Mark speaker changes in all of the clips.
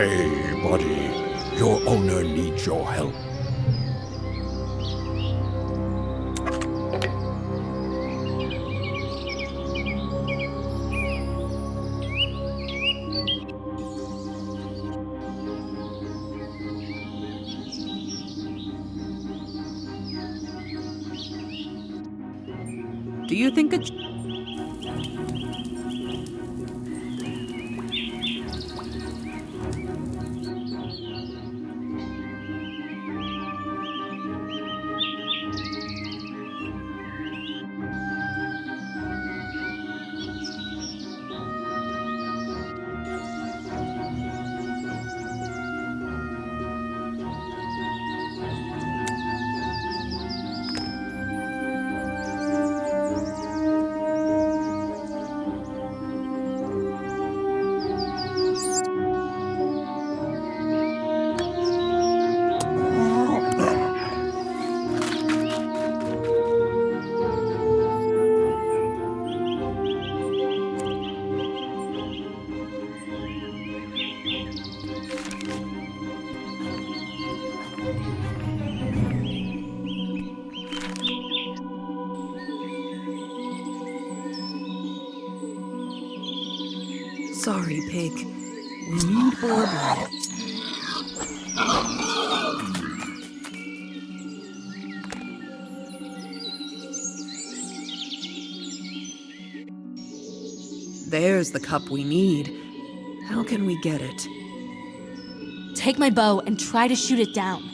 Speaker 1: Hey, buddy. Your owner needs your help.
Speaker 2: Do you think Sorry, pig. We need more blood. There's the cup we need. How can we get it?
Speaker 3: Take my bow and try to shoot it down.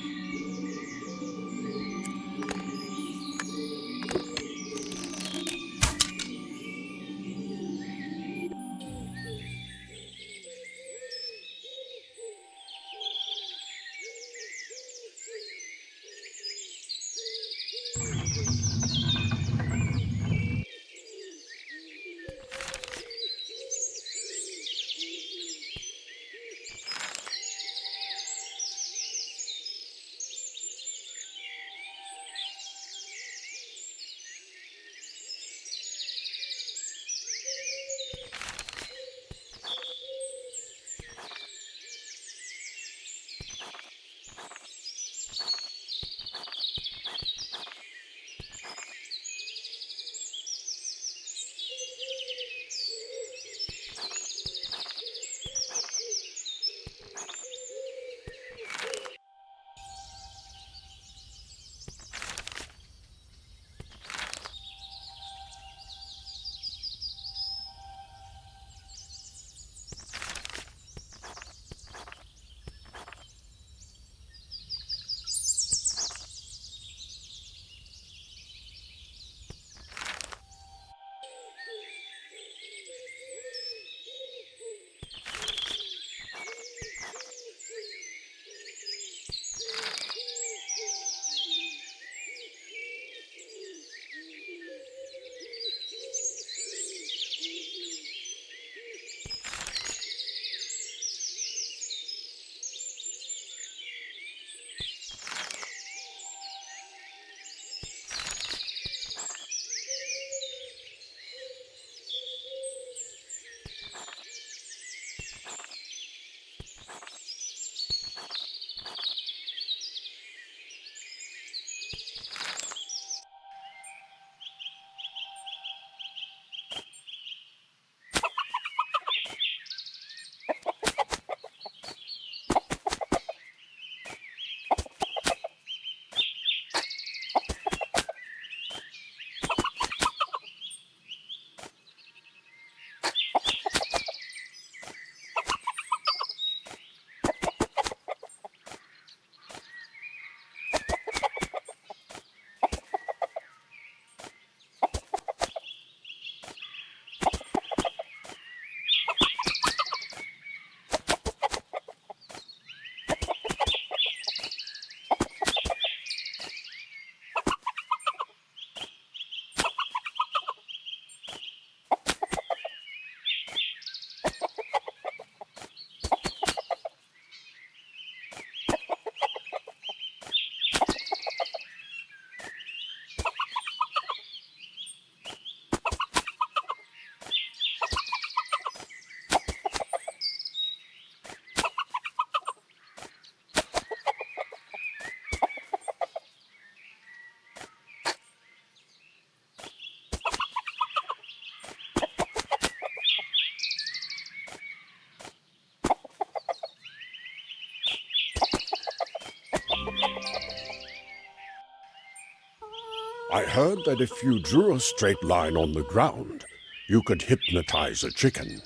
Speaker 1: I heard that if you drew a straight line on the ground, you could hypnotize a chicken.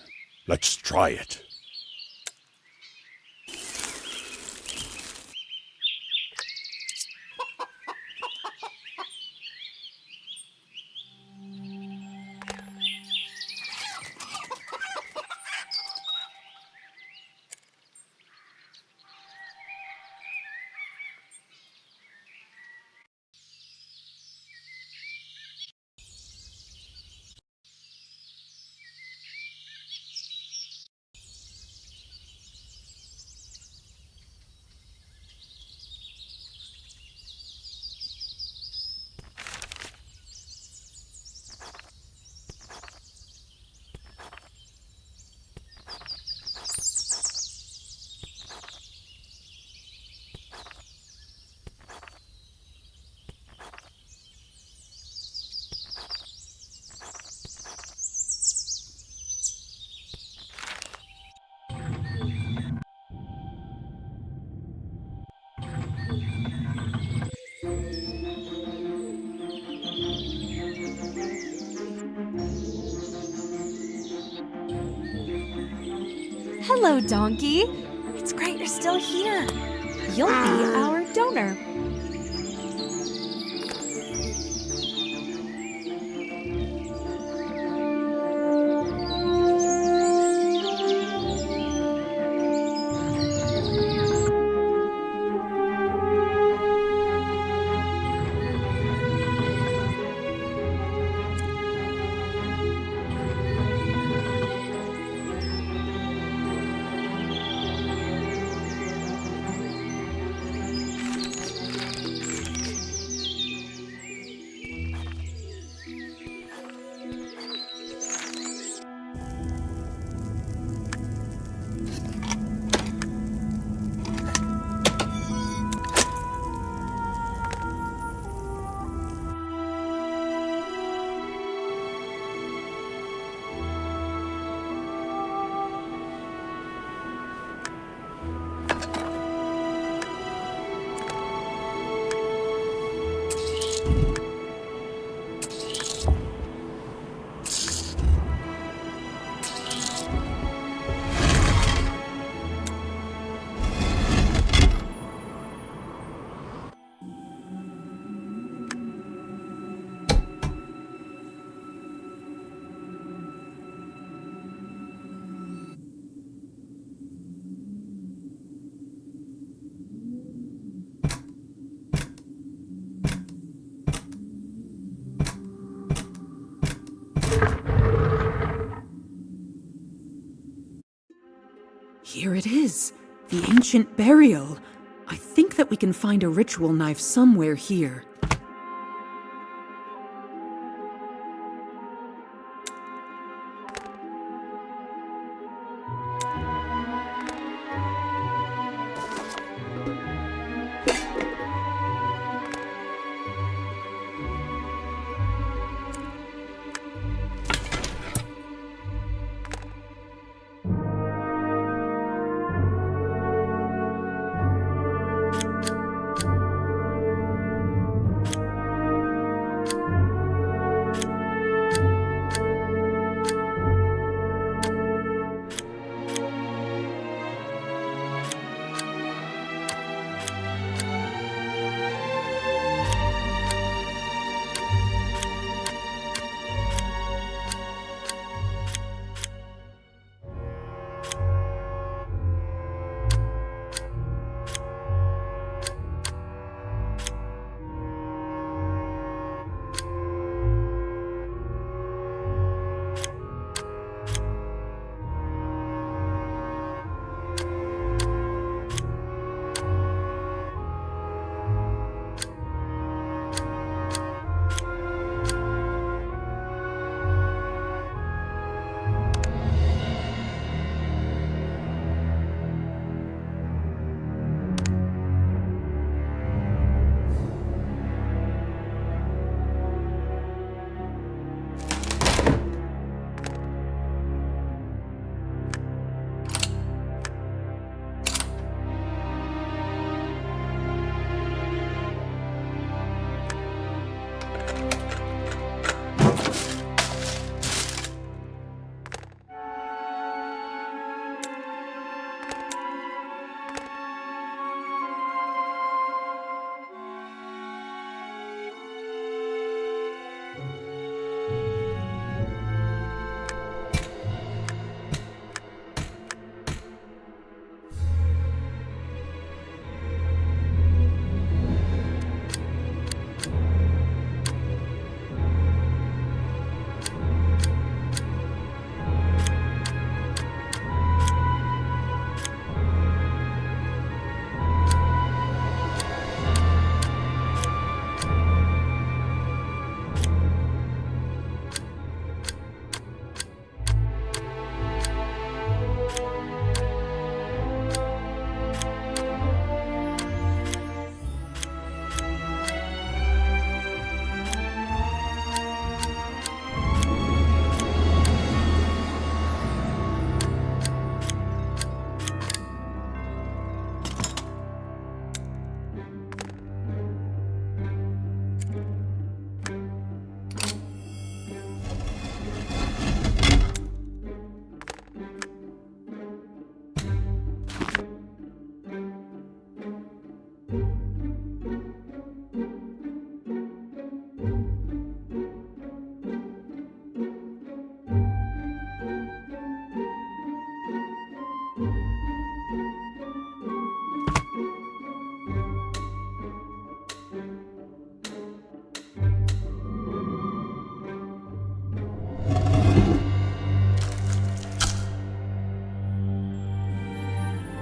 Speaker 1: Let's try it.
Speaker 3: Hello, Donkey. It's great you're still here. You'll be our donor.
Speaker 2: Here it is, the ancient burial. I think that we can find a ritual knife somewhere here.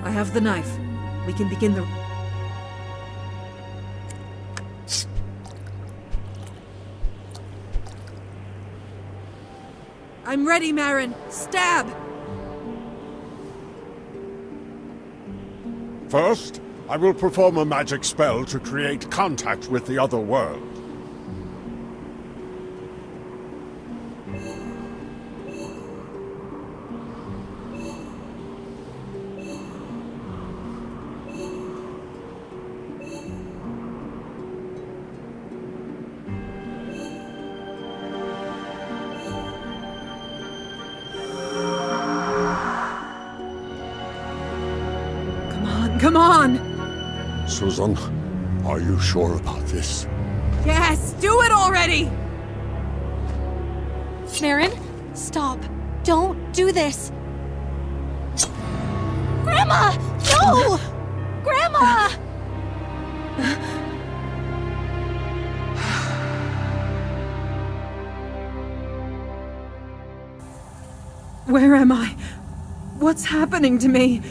Speaker 2: I have the knife. We can begin the... I'm ready, Maaron. Stab!
Speaker 1: First, I will perform a magic spell to create contact with the other world.
Speaker 2: Come on!
Speaker 1: Susan, are you sure about this?
Speaker 2: Yes, do it already!
Speaker 3: Maaron, stop. Don't do this. Grandma! No! Grandma!
Speaker 2: Where am I? What's happening to me?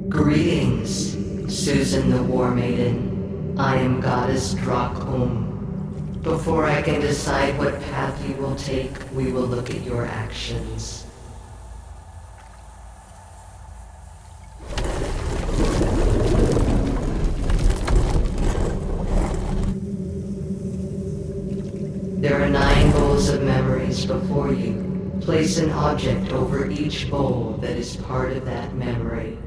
Speaker 4: Greetings, Susan the War Maiden. I am Goddess Drak'um. Before I can decide what path you will take, we will look at your actions. There are 9 bowls of memories before you. Place an object over each bowl that is part of that memory.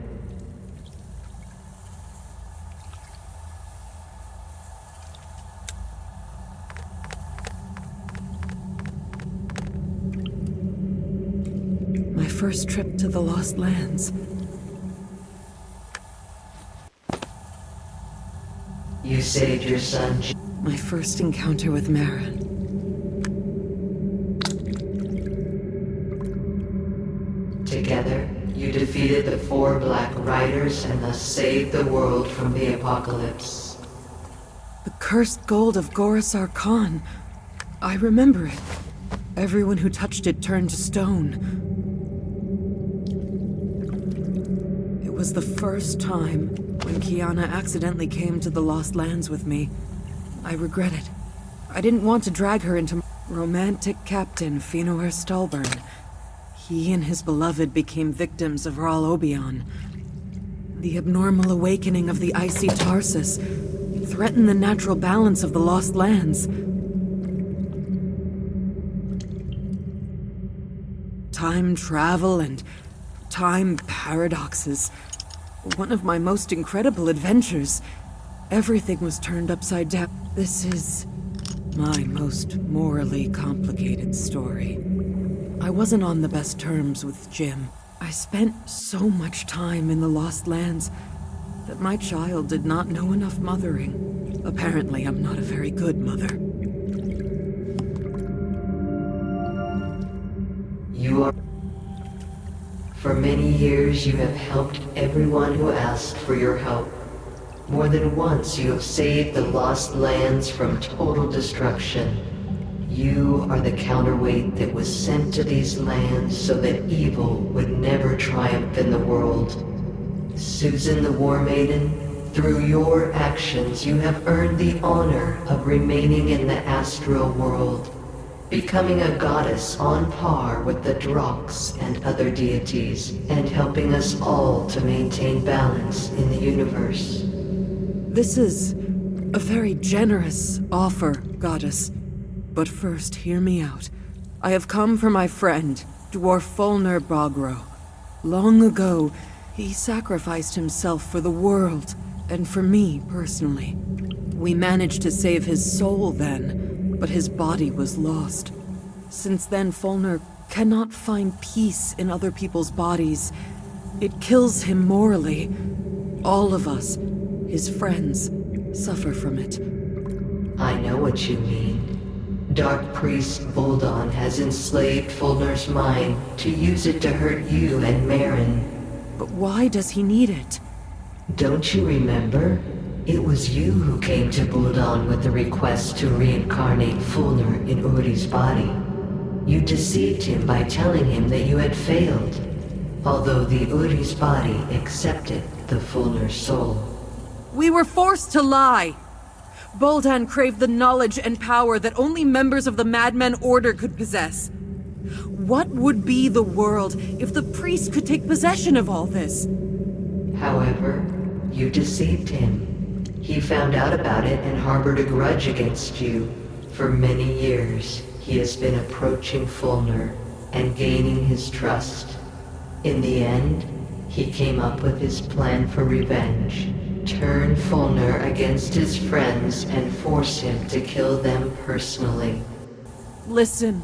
Speaker 2: My first trip to the Lost Lands.
Speaker 4: You saved your son.
Speaker 2: My first encounter with Maaron.
Speaker 4: Together, you defeated the 4 Black Riders and thus saved the world from the apocalypse.
Speaker 2: The cursed gold of Gorasar Khan. I remember it. Everyone who touched it turned to stone. It was the first time when Kiana accidentally came to the Lost Lands with me. I regret it. I didn't want to drag her into romantic captain Folnur Stalburn. He and his beloved became victims of Ral Obion. The abnormal awakening of the icy Tarsus threatened the natural balance of the Lost Lands. Time travel and time paradoxes. One of my most incredible adventures. Everything was turned upside down. This is my most morally complicated story. I wasn't on the best terms with Jim. I spent so much time in the Lost Lands that my child did not know enough mothering. Apparently, I'm not a very good mother.
Speaker 4: You are... For many years, you have helped everyone who asked for your help. More than once, you have saved the Lost Lands from total destruction. You are the counterweight that was sent to these lands so that evil would never triumph in the world. Susan the War Maiden, through your actions you have earned the honor of remaining in the astral world, becoming a goddess on par with the Droks and other deities, and helping us all to maintain balance in the universe.
Speaker 2: This is a very generous offer, Goddess. But first, hear me out. I have come for my friend, Dwarf Folnur Bogro. Long ago, he sacrificed himself for the world, and for me personally. We managed to save his soul then, but his body was lost. Since then, Folnur cannot find peace in other people's bodies. It kills him morally. All of us, his friends, suffer from it.
Speaker 4: I know what you mean. Dark Priest Voldon has enslaved Folnur's mind to use it to hurt you and Maaron.
Speaker 2: But why does he need it?
Speaker 4: Don't you remember? It was you who came to Voldon with the request to reincarnate Folnur in Uri's body. You deceived him by telling him that you had failed, although the Uri's body accepted the Folnur soul.
Speaker 2: We were forced to lie! Boldan craved the knowledge and power that only members of the Madmen Order could possess. What would be the world if the priest could take possession of all this?
Speaker 4: However, you deceived him. He found out about it and harbored a grudge against you. For many years, he has been approaching Folnur and gaining his trust. In the end, he came up with his plan for revenge. Turn Folnur against his friends and force him to kill them personally.
Speaker 2: Listen,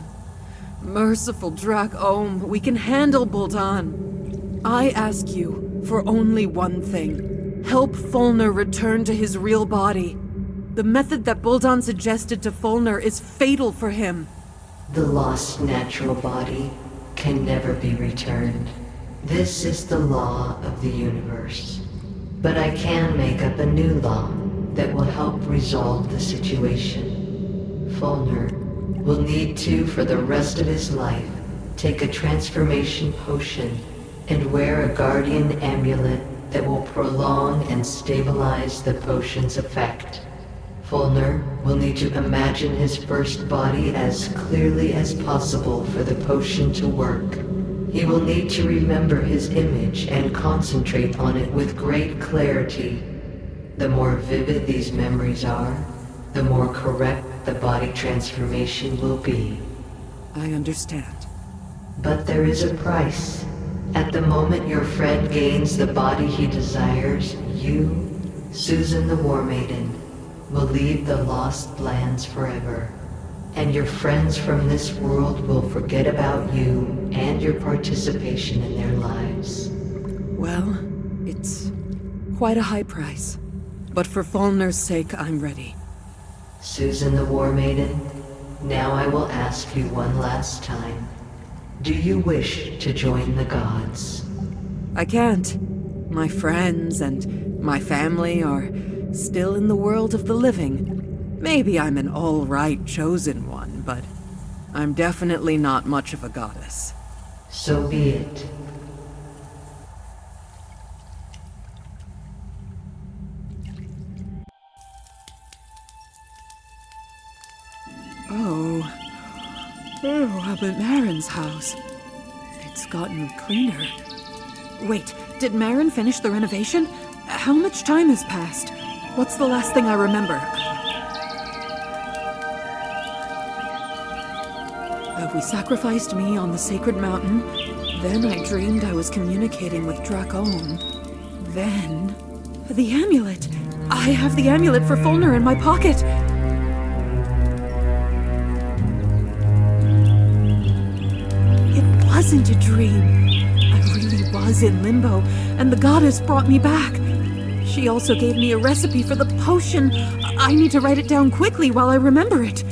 Speaker 2: merciful Drak Ohm, we can handle Boldan. I ask you for only one thing. Help Folnur return to his real body. The method that Boldan suggested to Folnur is fatal for him.
Speaker 4: The lost natural body can never be returned. This is the law of the universe. But I can make up a new law that will help resolve the situation. Folnur will need to, for the rest of his life, take a transformation potion and wear a guardian amulet that will prolong and stabilize the potion's effect. Folnur will need to imagine his first body as clearly as possible for the potion to work. He will need to remember his image and concentrate on it with great clarity. The more vivid these memories are, the more correct the body transformation will be.
Speaker 2: I understand.
Speaker 4: But there is a price. At the moment your friend gains the body he desires, you, Susan the War Maiden, will leave the Lost Lands forever. And your friends from this world will forget about you and your participation in their lives.
Speaker 2: Well, it's quite a high price. But for Folnur's sake, I'm ready.
Speaker 4: Susan the War Maiden, now I will ask you one last time. Do you wish to join the gods?
Speaker 2: I can't. My friends and my family are still in the world of the living. Maybe I'm an all-right chosen one, but I'm definitely not much of a goddess.
Speaker 4: So be it.
Speaker 2: I'm at Maaron's house. It's gotten cleaner. Wait, did Maaron finish the renovation? How much time has passed? What's the last thing I remember? We sacrificed me on the sacred mountain. Then I dreamed I was communicating with Drak Ohm. Then... the amulet! I have the amulet for Folnur in my pocket! It wasn't a dream. I really was in limbo, and the goddess brought me back. She also gave me a recipe for the potion. I need to write it down quickly while I remember it.